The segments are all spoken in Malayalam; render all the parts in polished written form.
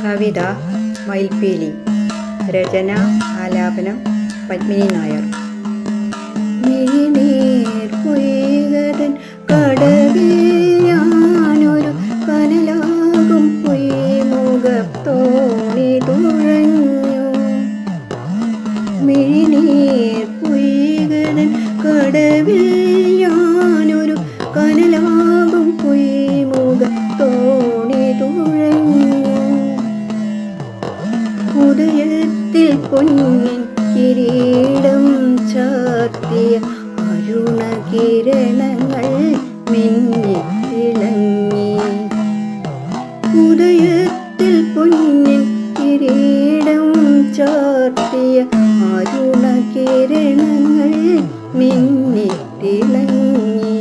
കവിത മയിൽപ്പീലി. രചന ആലാപനം പത്മിനി നായർ. മിഴിനീർ പൊയ്കതൻ കടവിൽ ഞാനൊരു കനലാകും പൊയ്മുഖത്തോണി തുഴഞ്ഞു. മിഴിനീർ പൊയ്കതൻ കടവിൽ ഞാനൊരു കനലാകും പൊയ്മുഖത്തോണി തുഴഞ്ഞു. ഉദയത്തിൽ പൊന്നിൻ കിരീടം ചാർത്തിയ അരുണകിരണങ്ങൾ മിന്നിത്തിളങ്ങി. ഉദയത്തിൽ പൊന്നിൻ കിരീടം ചാർത്തിയ അരുണകിരണങ്ങൾ മിന്നിത്തിളങ്ങി.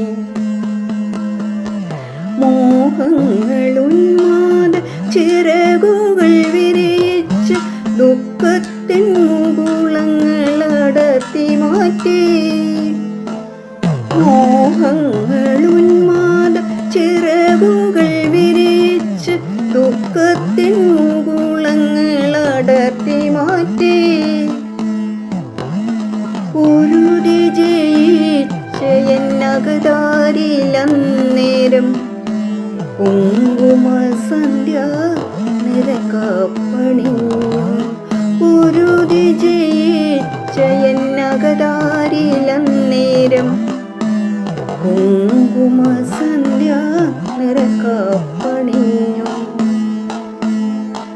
മോഹങ്ങളുന്മാദ ചിറകുകൾ വിരിയിച്ച് ദുഃഖത്തിൻ മുകുളങ്ങൾ അടർത്തി മാറ്റി. മോഹങ്ങളുന്മാദ ചിറകുകൾ വിരിയിച്ച് ദുഃഖത്തിൻ മുകുളങ്ങൾ അടർത്തി മാറ്റി. പൊരുതി ജയിച്ച എന്നകതാരിലന്നേരം കുങ്കുമസന്ധ്യ നിരക്കപ്പണിഞ്ഞു. പൊരുതി ജയിച്ച എന്നകതാരിലന്നേരം കുങ്കുമസന്ധ്യ നിരക്കപ്പണിഞ്ഞു.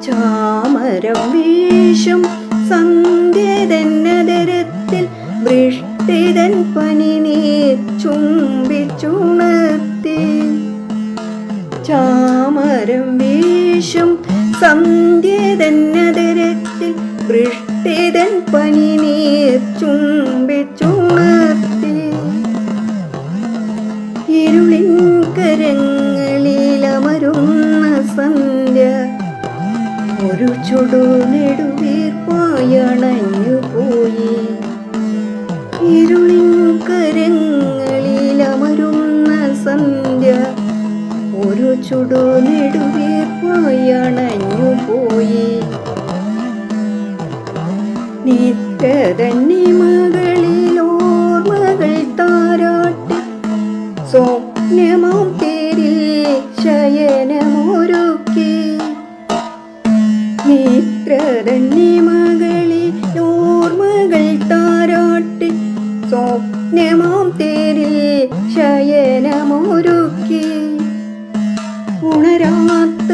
ചാമരം വീശും സന്ധ്യതന്നതരത്തിൽ വൃഷ്ടിതൻ പനിനീർ ചുംബിച്ചുണർത്തി. ചാമരം വീശും സന്ധ്യതന്നതരത്തിൽ വൃഷ്ടിതൻ പനിനീർ ചുംബിച്ചുണർത്തി. ഇരുളിൻ കരങ്ങളിലമരുന്ന സന്ധ്യ ഒരു ചുടുനെടുവീർപ്പായണഞ്ഞു പോയി. ഇരുളിൻ കരങ്ങളിലമരുന്ന സന്ധ്യ ഒരു ചുടുനെടുവീർപ്പായണഞ്ഞു പോയി. നിത്യതന്നിമകളിൽ ഓർമ്മകൾ താരാട്ടി സ്വപ്നമാം തേരിൽ ശയനമൊരുക്കി. നിത്യതന്നിമകളിൽ ഓർമ്മകൾ താരാട്ടി സ്വപ്നമാം തേരിൽ ശയനമൊരുക്കി. ഉണരാത്ത